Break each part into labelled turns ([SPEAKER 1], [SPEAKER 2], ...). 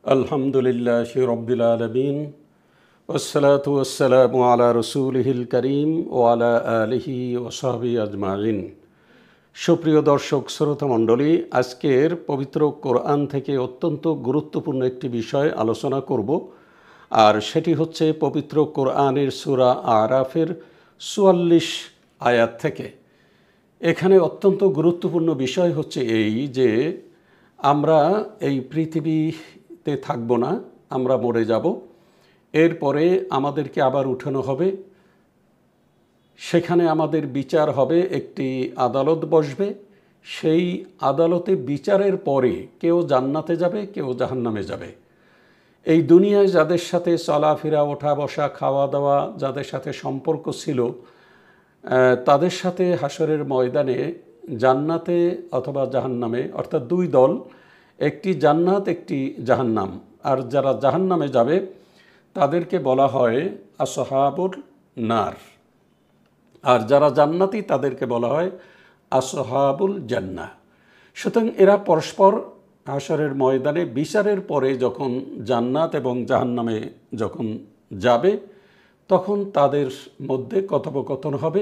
[SPEAKER 1] আলহামদুলিল্লাহি রাব্বিল আলামিন ওয়াসসালাতু ওয়াসসালামু আলা রাসূলিহিল কারীম ওয়া আলা আলিহি ওয়া সাহবিহি আজমাইন। সুপ্রিয় দর্শক শ্রোতা মণ্ডলী, আজকের পবিত্র কোরআন থেকে অত্যন্ত গুরুত্বপূর্ণ একটি বিষয় আলোচনা করব, আর সেটি হচ্ছে পবিত্র কোরআনের সূরা আরাফের ৪৪ আয়াত থেকে। এখানে অত্যন্ত গুরুত্বপূর্ণ বিষয় হচ্ছে এই যে আমরা এই পৃথিবীতে থাকব না, আমরা মরে যাব। এরপরে আমাদেরকে আবার উঠানো হবে, সেখানে আমাদের বিচার হবে, একটি আদালত বসবে। সেই আদালতে বিচারের পরে কেউ জান্নাতে যাবে, কেউ জাহান্নামে যাবে। এই দুনিয়ায় যাদের সাথে চলাফেরা, ওঠা বসা, খাওয়া দাওয়া, যাদের সাথে সম্পর্ক ছিল, তাদের সাথে হাসরের ময়দানে জান্নাতে অথবা জাহান্নামে, অর্থাৎ দুই দল, একটি জান্নাত একটি জাহান্নাম। আর যারা জাহান্নামে যাবে তাদেরকে বলা হয় আসহাবুল নার, আর যারা জান্নাতি তাদেরকে বলা হয় আসহাবুল জান্নাহ। সুতরাং এরা পরস্পর হাসরের ময়দানে বিচারের পরে যখন জান্নাত এবং জাহান্নামে যখন যাবে, তখন তাদের মধ্যে কথোপকথন হবে।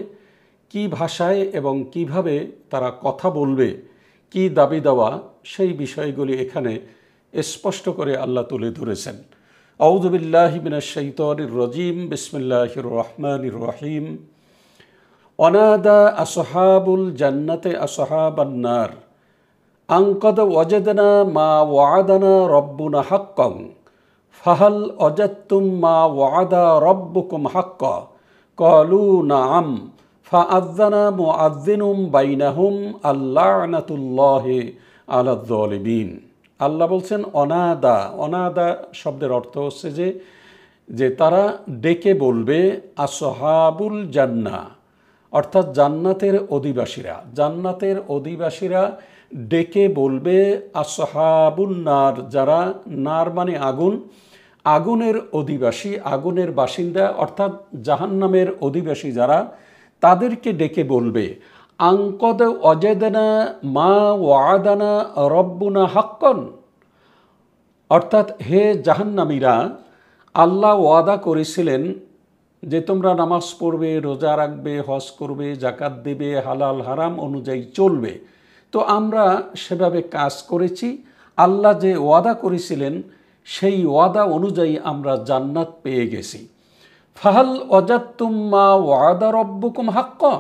[SPEAKER 1] কি ভাষায় এবং কিভাবে তারা কথা বলবে, কি দাবি দেওয়া, সেই বিষয়গুলি এখানে স্পষ্ট করে আল্লাহ তুলে ধরেছেন। আউযু বিল্লাহি মিনাশ শাইতানির রাজিম, বিসমিল্লাহির রহমানির রহিম। অনাদা আসহাবুল জান্নাতে আসহাবান নার আন ক্বাদ ওয়াজাদনা মা ওয়া'আদানা রাব্বুনা হাক্কান ফাহাল ওয়াজাদতুম মা ওয়া'আদা রাব্বুকুম হাক্কান ক্বালু না'আম ফাআযানা মুআযযিনুম বাইনাহুম আল্লা'নাতুল্লাহি আলায যালিমিন। আল্লাহ বলছেন অনাদা। অনাদা শব্দের অর্থ হচ্ছে যে তারা ডেকে বলবে আসহাবুল জান্নাহ, অর্থাৎ জান্নাতের অধিবাসীরা। জান্নাতের অধিবাসীরা ডেকে বলবে আসহাবুন নার, যারা নার মানে আগুন, আগুনের অধিবাসী, আগুনের বাসিন্দা, অর্থাৎ জাহান্নামের অধিবাসী যারা, তাদেরকে ডেকে বলবে আন ক্বাদ ওয়াজাদনা মা ওয়া'আদানা রাব্বুনা হাক্কান, অর্থাৎ হে জাহান্নামীরা, আল্লাহ ওয়াদা করেছিলেন যে তোমরা নামাজ পড়বে, রোজা রাখবে, হজ করবে, যাকাত দেবে, হালাল হারাম অনুযায়ী চলবে। তো আমরা সেভাবে কাজ করেছি। আল্লাহ যে ওয়াদা করেছিলেন সেই ওয়াদা অনুযায়ী আমরা জান্নাত পেয়ে গেছি। ফাহাল ওয়াজাদতুম মা ওয়া'আদা রাব্বুকুম হাক্কান,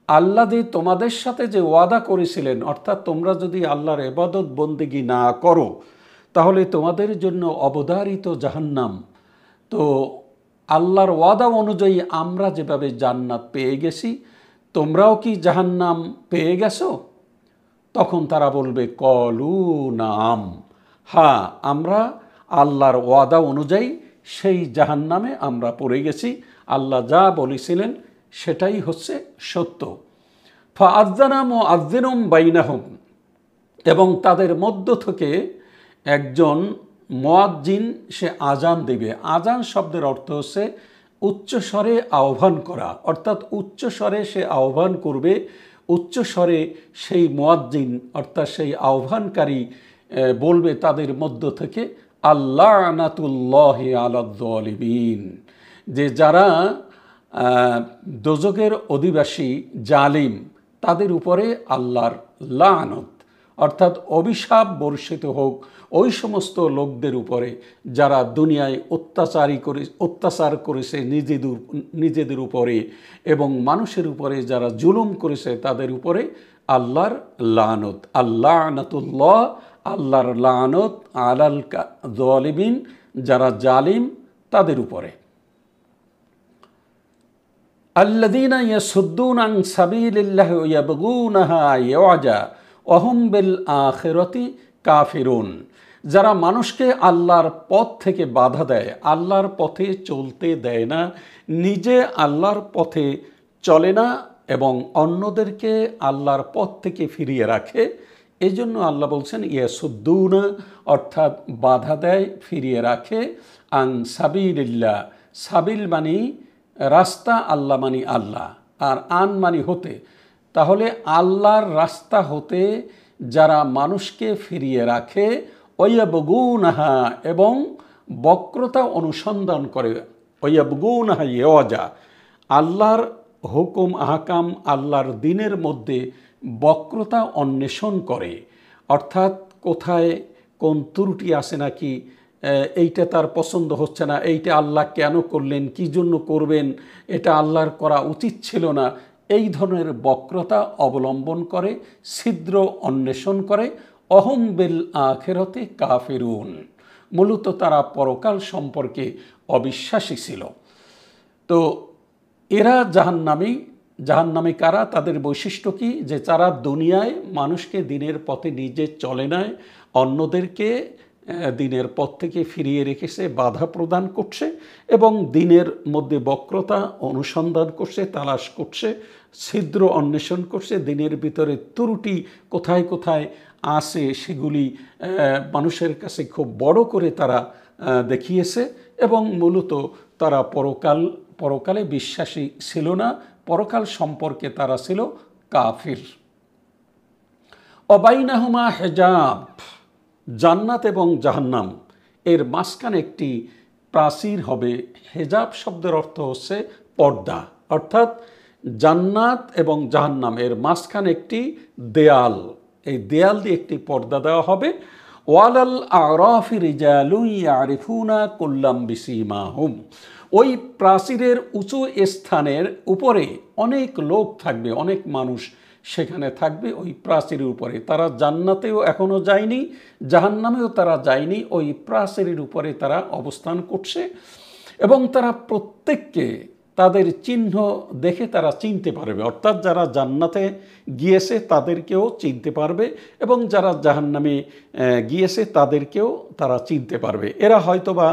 [SPEAKER 1] আল্লাহ যে তোমাদের সাথে যে ওয়াদা করেছিলেন, অর্থাৎ তোমরা যদি আল্লাহর ইবাদত বন্দেগী না করো তাহলে তোমাদের জন্য অবধারিত জাহান্নাম। তো আল্লাহর ওয়াদা অনুযায়ী আমরা যেভাবে জান্নাত পেয়ে গেছি, তোমরাও কি জাহান্নাম পেয়ে গেছো? তখন তারা বলবে ক্বালু না'আম, হ্যাঁ, আমরা আল্লাহর ওয়াদা অনুযায়ী সেই জাহান্নামে আমরা পড়ে গেছি। আল্লাহ যা বলেছিলেন সেটাই হচ্ছে সত্য। ফাআযানা মুআযযিনুম বাইনাহুম, এবং তাদের মধ্য থেকে একজন মুয়াজ্জিন সে আজান দেবে। আজান শব্দের অর্থ হচ্ছে উচ্চস্বরে আহ্বান করা, অর্থাৎ উচ্চস্বরে সে আহ্বান করবে। উচ্চস্বরে সেই মুয়াজ্জিন, অর্থাৎ সেই আহ্বানকারী বলবে তাদের মধ্য থেকে আল্লা'নাতুল্লাহি আলায যালিমিন, যে যারা দোজখের অধিবাসী জালিম, তাদের উপরে আল্লাহর লানত, অর্থাৎ অভিশাপ বর্ষিত হোক ওই সমস্ত লোকদের উপরে যারা দুনিয়ায় অত্যাচার করেছে নিজেদের উপরে, এবং মানুষের উপরে যারা জুলুম করেছে তাদের উপরে আল্লাহর লানত। আল্লা'নাতুল্লাহ, আল্লাহর লানত আলাল যালিমিন, যারা জালিম তাদের উপরে। আল্লাযীনা ইয়াসুদ্দুনা আন সাবিলিল্লাহি ওয়া ইয়াবগুনাহা ইওয়াজা ওয়া হুম বিল আখিরাতি কাফিরুন, যারা মানুষকে আল্লাহর পথ থেকে বাধা দেয়, আল্লাহর পথে চলতে দেয় না, নিজে আল্লাহর পথে চলে না এবং অন্যদেরকে আল্লাহর পথ থেকে ফিরিয়ে রাখে। এই জন্য আল্লাহ বলছেন ইয়াসুদ্দুনা, অর্থাৎ বাধা দেয়, ফিরিয়ে রাখে। আন সাবিলিল্লাহ, সাবিল মানি রাস্তা, আল্লাহ মানি আল্লাহ, আর আন মানি হতে। তাহলে আল্লাহর রাস্তা হতে যারা মানুষকে ফিরিয়ে রাখে, ওয়ায়াবগুনাহা এবং বক্রতা অনুসন্ধান করে, ওয়ায়াবগুনাহা ইয়াওয়াজা আল্লাহর হুকুম আহকাম আল্লাহর দিনের মধ্যে বক্রতা অন্বেষণ করে, অর্থাৎ কোথায় কোন ত্রুটি আছে নাকি, এইটা তার পছন্দ হচ্ছে না, এইটা আল্লাহ কেন করলেন, কি জন্য করবেন, এটা আল্লাহর করা উচিত ছিল না, এই ধরনের বক্রতা অবলম্বন করে, ছিদ্র অন্বেষণ করে। অহম বিল আখিরাতি কাফিরুন, মূলত তারা পরকাল সম্পর্কে অবিশ্বাসী ছিল। তো এরা জাহান্নামী কারা, তাদের বৈশিষ্ট্য কি, যে যারা দুনিয়ায় মানুষকে দিনের পথে নিজে চলে নেয়, অন্যদেরকে দিনের পথ থেকে ফিরিয়ে রেখেছে, বাধা প্রদান করছে এবং দিনের মধ্যে বক্রতা অনুসন্ধান করছে, তালাশ করছে, ছিদ্র অন্বেষণ করছে, দিনের ভিতরে ত্রুটি কোথায় কোথায় আছে সেগুলি মানুষের কাছে খুব বড় করে তারা দেখিয়েছে এবং মূলত তারা পরকালে বিশ্বাসী ছিল না, পরকাল সম্পর্কে তারা ছিল কাফির। অবাইনাহুমা হিজাব, জান্নাত এবং জাহান্নাম এর মাঝখানে একটি প্রাচীর হবে। হেজাব শব্দের অর্থ হচ্ছে পর্দা, অর্থাৎ জান্নাত এবং জাহান্নাম এর মাঝখানে একটি দেয়াল, এই দেয়াল দিয়ে একটি পর্দা দেওয়া হবে। ওয়ালাল আরাফি রিজালুন ইয়ারিফুনা কুল্লাম বিসিমাহুম, ওই প্রাচীরের উঁচু স্থানের উপরে অনেক লোক থাকবে, অনেক মানুষ সেখানে থাকবে ওই প্রাচীরের উপরে। তারা জান্নাতেও এখনও যায়নি, জাহান্নামেও তারা যায়নি, ওই প্রাচীরের উপরে তারা অবস্থান করছে এবং তারা প্রত্যেককে তাদের চিহ্ন দেখে তারা চিনতে পারবে, অর্থাৎ যারা জান্নাতে গিয়েছে তাদেরকেও চিনতে পারবে এবং যারা জাহান্নামে গিয়েছে তাদেরকেও তারা চিনতে পারবে। এরা হয়তোবা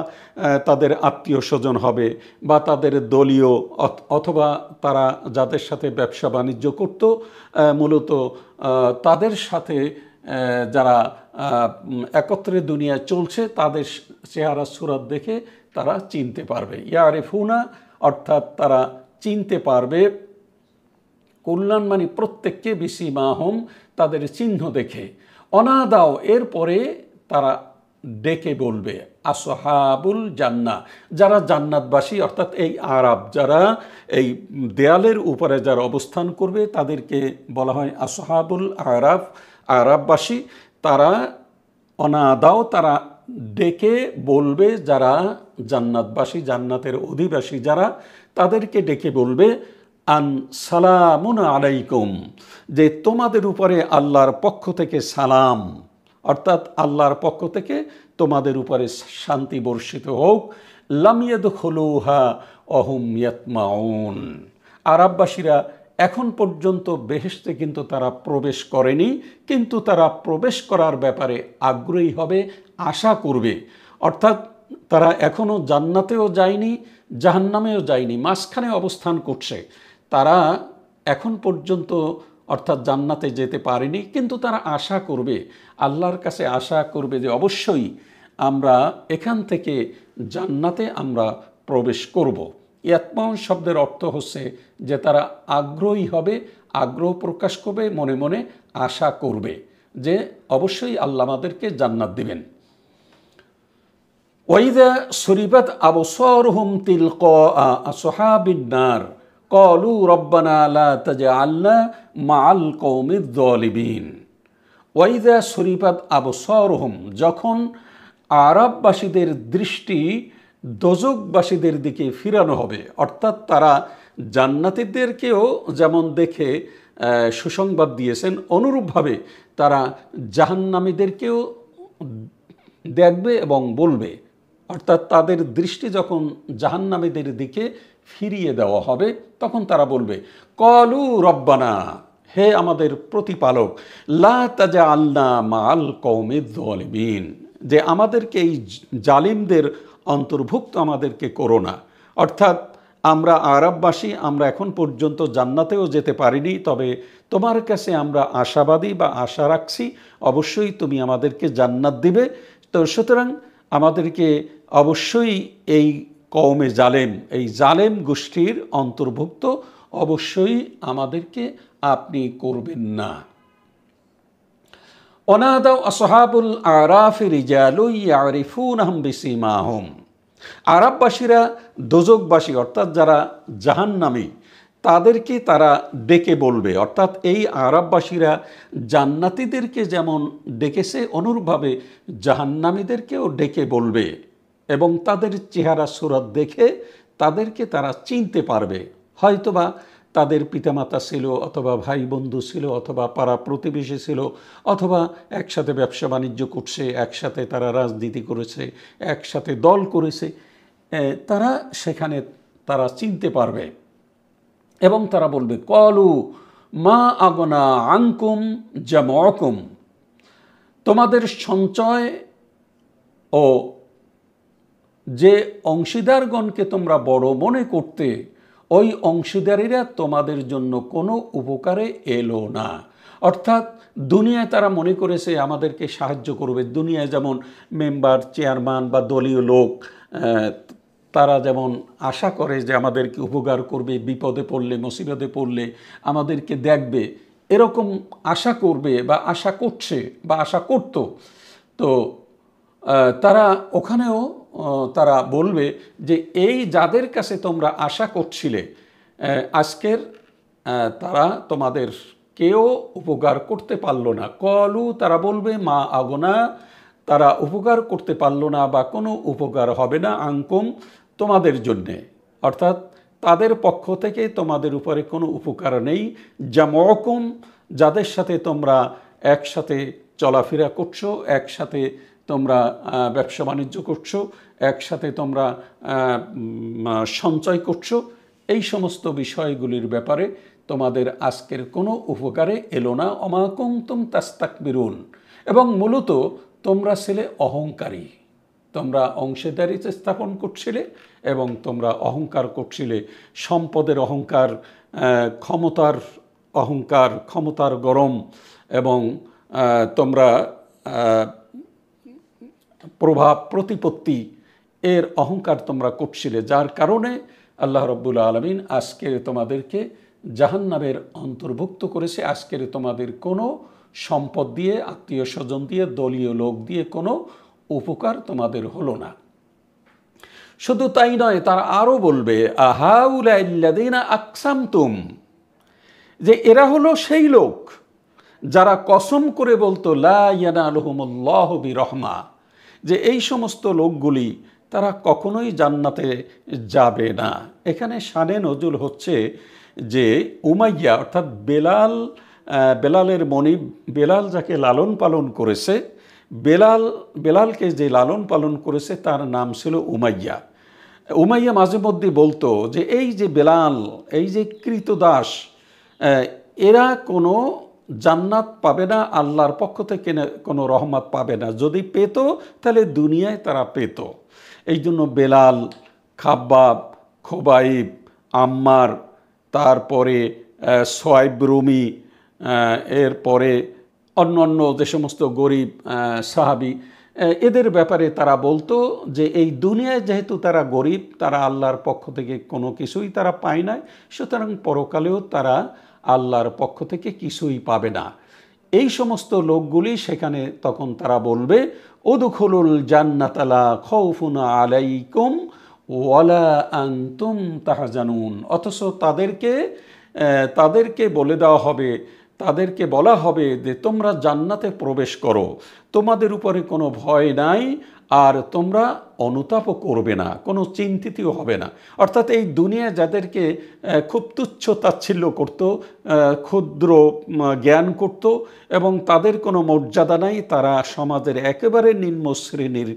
[SPEAKER 1] তাদের আত্মীয় স্বজন হবে বা তাদের দলীয়, অথবা তারা যাদের সাথে ব্যবসা বাণিজ্য করত মূলত তাদের সাথে যারা একত্রে দুনিয়ায় চলছে তাদের চেহারা সুরাত দেখে তারা চিনতে পারবে। ইয়ারিফুনা অর্থাৎ তারা চিনতে পারবে, কল্যাণ মানে প্রত্যেককে, বিসিমাহুম তাদের চিহ্ন দেখে। অনাদাও এরপরে তারা ডেকে বলবে, আসহাবুল জান্নাহ যারা জান্নাতবাসী, অর্থাৎ এই আরাব যারা এই দেয়ালের উপরে যারা অবস্থান করবে তাদেরকে বলা হয় আসহাবুল আরাব, আরাববাসী। তারা অনাদাও তারা ডেকে বলবে, যারা জান্নাতবাসী জান্নাতের অধিবাসী যারা, তাদেরকে ডেকে বলবে আন সালামুন আলাইকুম, যে তোমাদের উপরে আল্লাহর পক্ষ থেকে সালাম, অর্থাৎ আল্লাহর পক্ষ থেকে তোমাদের উপরে শান্তি বর্ষিত হোক। লাম ইয়াদখুলুহা ওয়াহুম ইয়াতমাউন, আরববাসীরা এখন পর্যন্ত বেহেশতে কিন্তু তারা প্রবেশ করেনি, কিন্তু তারা প্রবেশ করার ব্যাপারে আগ্রহী হবে, আশা করবে। অর্থাৎ তারা এখনও জান্নাতেও যায়নি, জাহান্নামেও যায়নি, মাঝখানে অবস্থান করছে। তারা এখন পর্যন্ত অর্থাৎ জান্নাতে যেতে পারেনি, কিন্তু তারা আশা করবে, আল্লাহর কাছে আশা করবে যে অবশ্যই আমরা এখান থেকে জান্নাতে আমরা প্রবেশ করব। ইয়াতমাউন শব্দের অর্থ হচ্ছে যে তারা আগ্রহী হবে, আগ্রহ প্রকাশ করবে, মনে মনে আশা করবে যে অবশ্যই আল্লাহ আমাদেরকে জান্নাত দিবেন। ওয়াইদা সুরিবাত আবসারুহুম তিলকা আসহাবিন নার ক্বালু রব্বানা লা তাজআলনা মাআল কওমিজ যালিমিন। ওয়াইদা সুরিবাত আবসারুহুম, যখন আরববাসীদের দৃষ্টি দোজখবাসীদের দিকে ফিরানো হবে, অর্থাৎ তারা জান্নাতীদেরকেও যেমন দেখে সুসংবাদ দিয়েছেন, অনুরূপভাবে তারা জাহান্নামীদেরকেও দেখবে এবং বলবে, অর্থাৎ তাদের দৃষ্টি যখন জাহান্নামীদের দিকে ফিরিয়ে দেওয়া হবে তখন তারা বলবে ক্বালু রব্বানা, হে আমাদের প্রতিপালক, লা তাজআলনা মাআল কওমিজ যালিমিন, যে আমাদেরকে এই জালিমদের অন্তর্ভুক্ত আমাদেরকে করো না। অর্থাৎ আমরা আরববাসী, আমরা এখন পর্যন্ত জান্নাতেও যেতে পারিনি, তবে তোমার কাছে আমরা আশাবাদী বা আশা রাখছি অবশ্যই তুমি আমাদেরকে জান্নাত দিবে। তো সুতরাং আমাদেরকে অবশ্যই এই কওমে জালেম, এই জালেম গোষ্ঠীর অন্তর্ভুক্ত অবশ্যই আমাদেরকে আপনি করবেন না। অনাদাও আসহাবুল আরাফি রিজালু ইয়ারিফুনহুম বিসিমাহুম। আরাববাসীরা, দোজকবাসী অর্থাৎ যারা জাহান্নামী, তাদেরকে তারা ডেকে বলবে, অর্থাৎ এই আরাববাসীরা জান্নাতীদেরকে যেমন ডেকেছে অনুরূপভাবে জাহান্নামীদেরকেও ডেকে বলবে এবং তাদের চেহারা সুরত দেখে তাদেরকে তারা চিনতে পারবে। হয়তোবা তাদের পিতামাতা ছিল, অথবা ভাই বন্ধু ছিল, অথবা পাড়া প্রতিবেশী ছিল, অথবা একসাথে ব্যবসা বাণিজ্য করছে, একসাথে তারা রাজনীতি করেছে, একসাথে দল করেছে, তারা সেখানে তারা চিনতে পারবে এবং তারা বলবে কলু মা আগনা আনকুম জামউকুম, তোমাদের সঞ্চয় ও যে অংশীদারগণকে তোমরা বড় মনে করতে, ওই অংশীদারীরা তোমাদের জন্য কোনো উপকারে এলো না। অর্থাৎ দুনিয়ায় তারা মনে করেছে আমাদেরকে সাহায্য করবে। দুনিয়ায় যেমন মেম্বার, চেয়ারম্যান বা দলীয় লোক তারা যেমন আশা করে যে আমাদেরকে উপকার করবে, বিপদে পড়লে, মুসিবতে পড়লে আমাদেরকে দেখবে, এরকম আশা করবে বা আশা করছে বা আশা করত। তো তারা ওখানেও তারা বলবে যে এই যাদের কাছে তোমরা আশা করছিলে, আজকের তারা তোমাদের কেউ উপকার করতে পারলো না। কলু, তারা বলবে মা আগনা, তারা উপকার করতে পারলো না বা কোনো উপকার হবে না, আনকুম, তোমাদের জন্যে, অর্থাৎ তাদের পক্ষ থেকে তোমাদের উপরে কোনো উপকার নেই। জামউকুম, যাদের সাথে তোমরা একসাথে চলাফেরা করছো, একসাথে তোমরা ব্যবসা বাণিজ্য করছো, একসাথে তোমরা সঞ্চয় করছো, এই সমস্ত বিষয়গুলির ব্যাপারে তোমাদের আজকের কোনো উপকারে এলো না। ওমা কুনতুম তাস্তাকবিরুন, এবং মূলত তোমরা ছিলে অহংকারী, তোমরা অংশীদারিত্ব স্থাপন করছিলে এবং তোমরা অহংকার করছিলে, সম্পদের অহংকার, ক্ষমতার অহংকার, ক্ষমতার গরম, এবং তোমরা প্রভাব প্রতিপত্তি এর অহংকার তোমরা করছিলে, যার কারণে আল্লাহ রাব্বুল আলামিন আজকে তোমাদেরকে জাহান্নামের অন্তর্ভুক্ত করেছে। আজকের তোমাদের কোনো সম্পদ দিয়ে, আত্মীয় স্বজন দিয়ে, দলীয় লোক দিয়ে কোনো উপকার তোমাদের হলো না। শুধু তাই নয়, তারা আরও বলবে আহাউলাইল্লাযীনা আকসামতুম, যে এরা হলো সেই লোক যারা কসম করে বলতো লা ইয়ানালুহুমুল্লাহু বিরহমা, যে এই সমস্ত লোকগুলি তারা কখনোই জান্নাতে যাবে না। এখানে শানে নজুল হচ্ছে যে উমাইয়া অর্থাৎ বেলালের মনিব, বেলাল যাকে লালন পালন করেছে, বেলালকে যে লালন পালন করেছে তার নাম ছিল উমাইয়া। উমাইয়া মাঝে মধ্যে বলতো যে এই যে বেলাল, এই যে কৃতদাস, এরা কোনো জান্নাত পাবে না, আল্লাহর পক্ষ থেকে কোনো রহমত পাবে না, যদি পেত তাহলে দুনিয়ায় তারা পেত। এই জন্য বেলাল, খাব্বাব, খোবাইব, আম্মার, তারপরে সোয়াইব রুমি, এরপরে অন্য যে সমস্ত গরিব সাহাবি, এদের ব্যাপারে তারা বলতো যে এই দুনিয়ায় যেহেতু তারা গরিব, তারা আল্লাহর পক্ষ থেকে কোনো কিছুই তারা পায় না, সুতরাং পরকালেও তারা আল্লাহর পক্ষ থেকে কিছুই পাবে না। এই সমস্ত লোকগুলি সেখানে তখন তারা বলবে উদখুলুল জান্নাতা লা খাউফুন আলাইকুম ওয়ালা আনতুম তাহজানুন, অথচ তাদেরকে বলে দেওয়া হবে, তাদেরকে বলা হবে যে তোমরা জান্নাতে প্রবেশ করো, তোমাদের উপরে কোনো ভয় নাই, আর তোমরা অনুতাপও করবে না, কোনো চিন্তিতও হবে না। অর্থাৎ এই দুনিয়া যাদেরকে খুব তুচ্ছ তাচ্ছিল্য করত, ক্ষুদ্র জ্ঞান করত এবং তাদের কোনো মর্যাদা নাই, তারা সমাজের একেবারে নিম্ন শ্রেণীর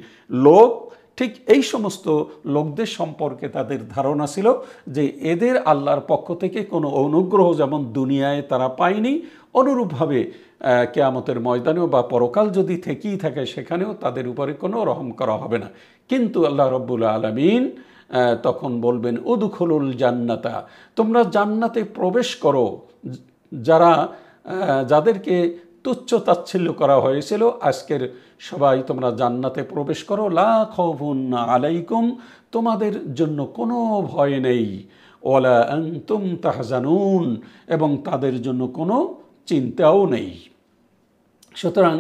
[SPEAKER 1] লোক, ঠিক এই সমস্ত লোকদের সম্পর্কে তাদের ধারণা ছিল যে এদের আল্লাহর পক্ষ থেকে কোনো অনুগ্রহ যেমন দুনিয়ায় তারা পায়নি, অনুরূপভাবে কিয়ামতের ময়দানেও বা পরকাল যদি থেকেই থাকে সেখানেও তাদের উপরে কোনো রহম করা হবে না। কিন্তু আল্লাহ রাব্বুল আলামিন তখন বলবেন উদখুলুল জান্নাতা, তোমরা জান্নাতে প্রবেশ করো, যাদেরকে তুচ্ছ তাচ্ছিল্য করা হয়েছিল আজকের সবাই তোমরা জান্নাতে প্রবেশ করো, লা খাউফুন আলাইকুম, তোমাদের জন্য কোনো ভয় নেই, ওয়ালা আনতুম তাহজানুন, এবং তাদের জন্য কোনো চিন্তাও নেই। সুতরাং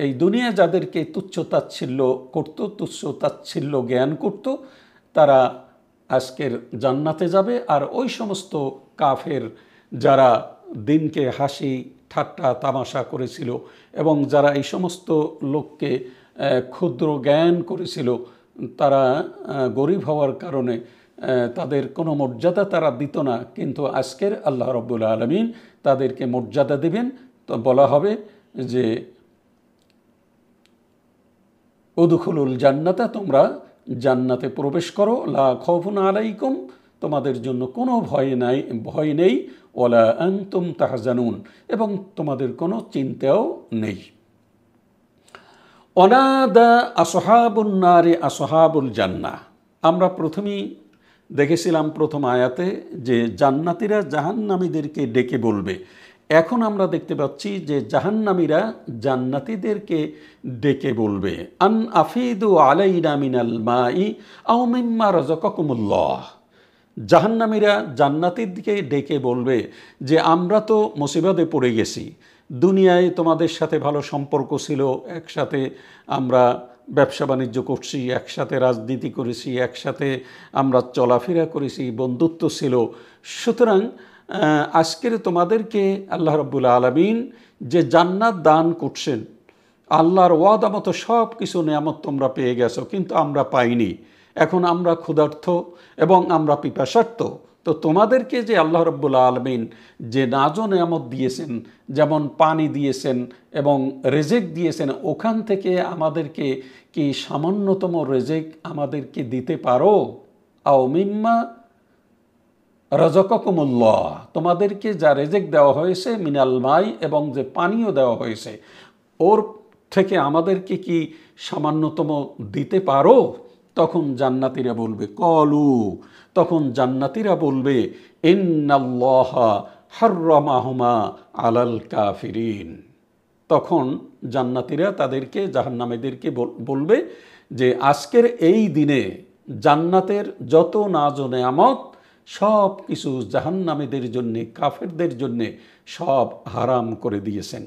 [SPEAKER 1] এই দুনিয়া যাদেরকে তুচ্ছ তাচ্ছিল্য করত, তুচ্ছ তাচ্ছিল্য জ্ঞান করত, তারা আজকের জান্নাতে যাবে। আর ওই সমস্ত কাফের যারা দিনকে হাসি ঠাট্টা তামাশা করেছিল এবং যারা এই সমস্ত লোককে ক্ষুদ্র জ্ঞান করেছিল, তারা গরিব হওয়ার কারণে তাদের কোনো মর্যাদা তারা দিত না, কিন্তু আজকের আল্লাহ রাব্বুল আলামিন তাদেরকে মর্যাদা দিবেন। তো বলা হবে যে উদখুলুল জান্নাতা, তোমরা জান্নাতে প্রবেশ করো, লা খাউফুন আলাইকুম, তোমাদের জন্য কোনো ভয় নেই, ওয়ালা আনতুম তাহজানুন, এবং তোমাদের কোনো চিন্তাও নেই। অনাদা আসহাবুন নারে আসহাবুল জান্নাহ, আমরা প্রথমেই দেখেছিলাম প্রথম আয়াতে যে জান্নাতীরা জাহান্নামীদেরকে ডেকে বলবে। এখন আমরা দেখতে পাচ্ছি যে জাহান্নামীরা জান্নাতীদেরকে ডেকে বলবে, আন আফিদু আলাইনা মিনাল মাই আও মিম্মা রাযাকাকুমুল্লাহ। জাহান্নামীরা জান্নাতীদেরকে ডেকে বলবে যে আমরা তো মুসিবতে পড়ে গেছি, দুনিয়ায় তোমাদের সাথে ভালো সম্পর্ক ছিল, একসাথে আমরা ব্যবসা বাণিজ্য করছি, একসাথে রাজনীতি করেছি, একসাথে আমরা চলাফেরা করেছি, বন্ধুত্ব ছিল। সুতরাং আজকের তোমাদেরকে আল্লাহ রাব্বুল আলামিন যে জান্নাত দান করছেন, আল্লাহর ওয়াদা মতো সব কিছু নিয়ামত তোমরা পেয়ে গেছো, কিন্তু আমরা পাইনি। এখন আমরা ক্ষুধার্ত এবং আমরা পিপাসার্ত। তো তোমাদেরকে যে আল্লাহ রাব্বুল আলামিন যে নাজো নিয়ামত দিয়েছেন, যেমন পানি দিয়েছেন এবং রেজেক দিয়েছেন, ওখান থেকে আমাদেরকে কি সামান্যতম রেজেক আমাদেরকে দিতে পারো? আও মিম্মা রাযাকাকুমুল্লাহ, তোমাদেরকে যা রেজেক দেওয়া হয়েছে, মিনাল মাই, এবং যে পানীয় দেওয়া হয়েছে, ওর থেকে আমাদেরকে কি সামান্যতম দিতে পারো? তখন জান্নাতীরা বলবে, কলু, তখন জান্নাতীরা বলবে, ইন্নাল্লাহা হাররামাহুমা আলাল কাফিরিন। তখন জান্নাতীরা তাদেরকে, জাহান্নামীদেরকে বলবে যে আজকের এই দিনে জান্নাতের যত নাজ ও নেয়ামত সব কিছু জাহান্নামীদের জন্যে, কাফেরদের জন্যে সব হারাম করে দিয়েছেন।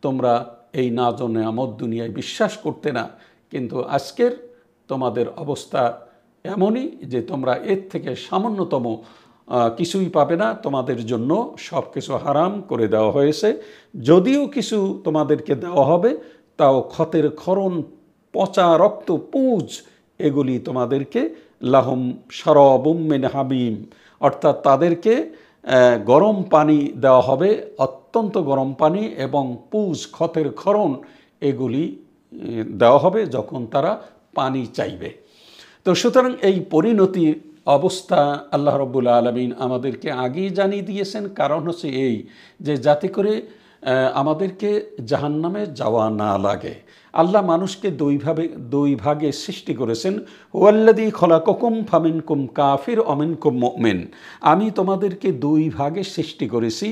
[SPEAKER 1] তোমরা এই নাজ ও নেয়ামত দুনিয়ায় বিশ্বাস করতে না, কিন্তু আজকের তোমাদের অবস্থা এমনই যে তোমরা এর থেকে সামান্যতম কিছুই পাবে না, তোমাদের জন্য সব কিছু হারাম করে দেওয়া হয়েছে। যদিও কিছু তোমাদেরকে দেওয়া হবে, তাও ক্ষতের ক্ষরণ, পচা রক্ত, পুঁজ, এগুলি তোমাদেরকে লাহুম শারাবুম মিন হামিম, অর্থাৎ তাদেরকে গরম পানি দেওয়া হবে, অত্যন্ত গরম পানি, এবং পুঁজ, ক্ষতের ক্ষরণ, এগুলি দেওয়া হবে যখন তারা পানি চাইবে। তো সুতরাং এই পরিণতির অবস্থা আল্লাহ রাব্বুল আলামিন আমাদেরকে আগেই জানিয়ে দিয়েছেন। কারণ হচ্ছে এই যে যাতে করে আমাদেরকে জাহান্নামে যাওয়া না লাগে। আল্লাহ মানুষকে দুই ভাগে সৃষ্টি করেছেন। হুয়াল্লাযী খলাকাকুম ফামিনকুম কাফির ওয়া মিনকুম মুমিন, আমি তোমাদেরকে দুই ভাগে সৃষ্টি করেছি,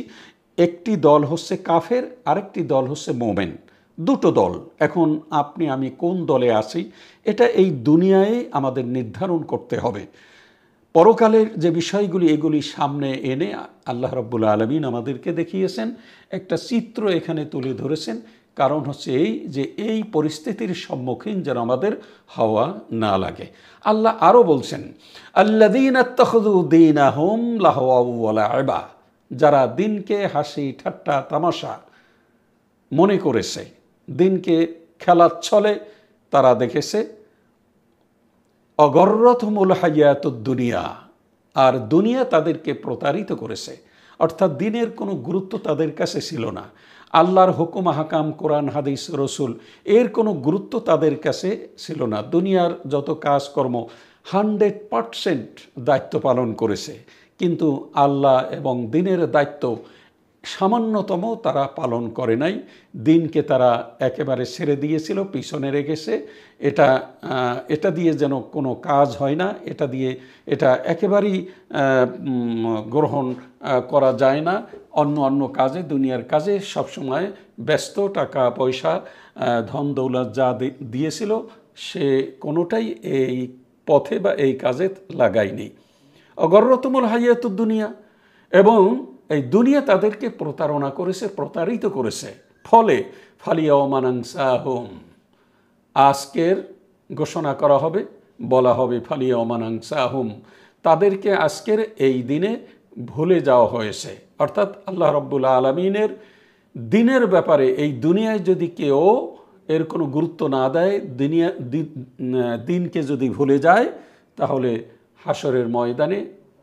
[SPEAKER 1] একটি দল হচ্ছে কাফের, আরেকটি দল হচ্ছে মুমিন। দুটো দল। এখন আপনি আমি কোন দলে আছি এটা এই দুনিয়ায় আমাদের নির্ধারণ করতে হবে। পরকালের যে বিষয়গুলি, এগুলি সামনে এনে আল্লাহ রাব্বুল আলামিন আমাদেরকে দেখিয়েছেন, একটা চিত্র এখানে তুলে ধরেছেন। কারণ হচ্ছে এই যে এই পরিস্থিতির সম্মুখীন যেন আমাদের হওয়া না লাগে। আল্লাহ আরও বলছেন, আল্লাযীনা ইত্তাখাযু দীনাহুম লাহওয়া ওয়া লা'বা, যারা দিনকে হাসি ঠাট্টা তামাশা মনে করেছে, দিনকে খেলার ছলে তারা দেখেছে, অগর্রতুমুল হায়াতুদ দুনিয়া, আর দুনিয়া তাদেরকে প্রতারিত করেছে। অর্থাৎ দিনের কোনো গুরুত্ব তাদের কাছে ছিল না। আল্লাহর হুকুম হাকাম, কোরআন হাদিস রসুল, এর কোনো গুরুত্ব তাদের কাছে ছিল না। দুনিয়ার যত কাজকর্ম 100% দায়িত্ব পালন করেছে, কিন্তু আল্লাহ এবং দিনের দায়িত্ব সামান্যতম তারা পালন করে নাই। দিনকে তারা একেবারে ছেড়ে দিয়েছিল, পিছনে রেখেছে। এটা দিয়ে যেন কোনো কাজ হয় না, এটা একেবারেই গ্রহণ করা যায় না। অন্য কাজে, দুনিয়ার কাজে সবসময় ব্যস্ত, টাকা পয়সা ধন দৌলত যা দিয়েছিল সে কোনোটাই এই পথে বা এই কাজে লাগায়নি। অগর্রতুমুল হায়াতুদ দুনিয়া, এবং এই দুনিয়া তাদেরকে প্রতারণা করেছে, প্রতারিত করেছে। ফলে ফালিয়াওমা নানসাহুম, আজকের ঘোষণা করা হবে, বলা হবে ফালিয়াওমা নানসাহুম, তাদেরকে আজকের এই দিনে ভুলে যাওয়া হয়েছে। অর্থাৎ আল্লাহ রাব্বুল আলামিনের দিনের ব্যাপারে এই দুনিয়ায় যদি কেউ এর কোনো গুরুত্ব না দেয়, দিনকে যদি ভুলে যায়, তাহলে হাসরের ময়দানে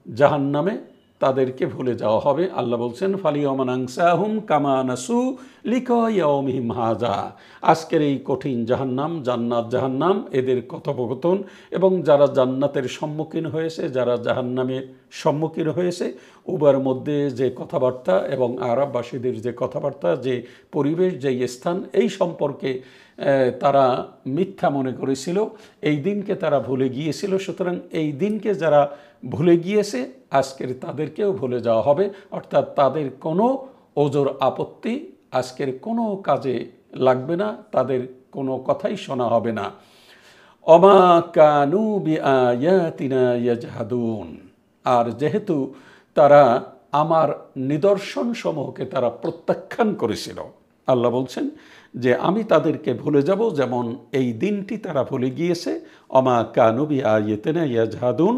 [SPEAKER 1] জাহান্নামে তাদেরকে ভুলে যাওয়া হবে। আল্লাহ বলছেন ফালিয়াওমা নানসাহুম কামা নাসু লিকা ইয়াউমিহিম হাযা, আজকের এই কঠিন জাহান্নাম, জান্নাত জাহান্নাম, এদের কথোপকথন এবং যারা জান্নাতের সম্মুখীন হয়েছে, যারা জাহান্নামের সম্মুখীন হয়েছে, উভয়ের মধ্যে যে কথাবার্তা এবং আরববাসীদের যে কথাবার্তা, যে পরিবেশ, যে স্থান, এই সম্পর্কে তারা মিথ্যা মনে করেছিল, এই দিনকে তারা ভুলে গিয়েছিল। সুতরাং এই দিনকে যারা ভুলে গিয়েছে, আজকের তাদেরকেও ভুলে যাওয়া হবে। অর্থাৎ তাদের কোনো ওজর আপত্তি আজকের কোনো কাজে লাগবে না, তাদের কোনো কথাই শোনা হবে না। অমা কানু বিআয়াতিনা ইয়াজহাদুন, আর যেহেতু তারা আমার নিদর্শন সমূহকে তারা প্রত্যাখ্যান করেছিল, আল্লাহ বলছেন যে আমি তাদেরকে ভুলে যাব যেমন এই দিনটি তারা ভুলে গিয়েছে। অমা কানু বিআয়াতিনা ইয়াজহাদুন,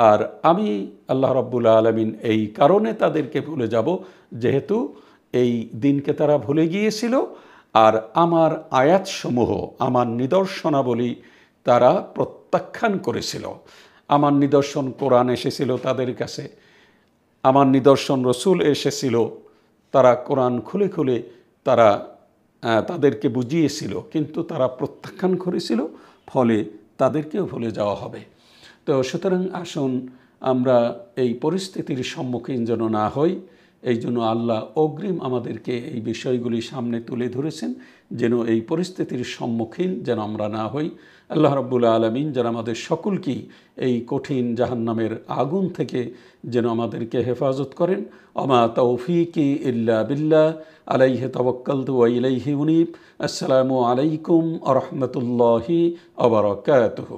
[SPEAKER 1] আর আমি আল্লাহ রাব্বুল আলামিন এই কারণে তাদেরকে ভুলে যাব যেহেতু এই দিনকে তারা ভুলে গিয়েছিল আর আমার আয়াতসমূহ, আমার নিদর্শনাবলী তারা প্রত্যাখ্যান করেছিল। আমার নিদর্শন কোরআন এসেছিল তাদের কাছে, আমার নিদর্শন রসুল এসেছিল, তারা কোরআন খুলে খুলে তারা তাদেরকে বুঝিয়েছিল, কিন্তু তারা প্রত্যাখ্যান করেছিল, ফলে তাদেরকেও ভুলে যাওয়া হবে। তো সুতরাং আসুন আমরা এই পরিস্থিতির সম্মুখীন যেন না হই, এই জন্য আল্লাহ অগ্রিম আমাদেরকে এই বিষয়গুলি সামনে তুলে ধরেছেন, যেন এই পরিস্থিতির সম্মুখীন যেন আমরা না হই। আল্লাহ রাব্বুল আলামিন যেন আমাদের সকলকেই এই কঠিন জাহান্নামের আগুন থেকে যেন আমাদেরকে হেফাজত করেন। আমা তৌফিকি ইল্লা বিল্লাহ, আলাইহি তাওয়াক্কালতু ওয়া ইলাইহি উনীব। আসসালামু আলাইকুম ওয়া রাহমাতুল্লাহি ওয়া বারাকাতুহু।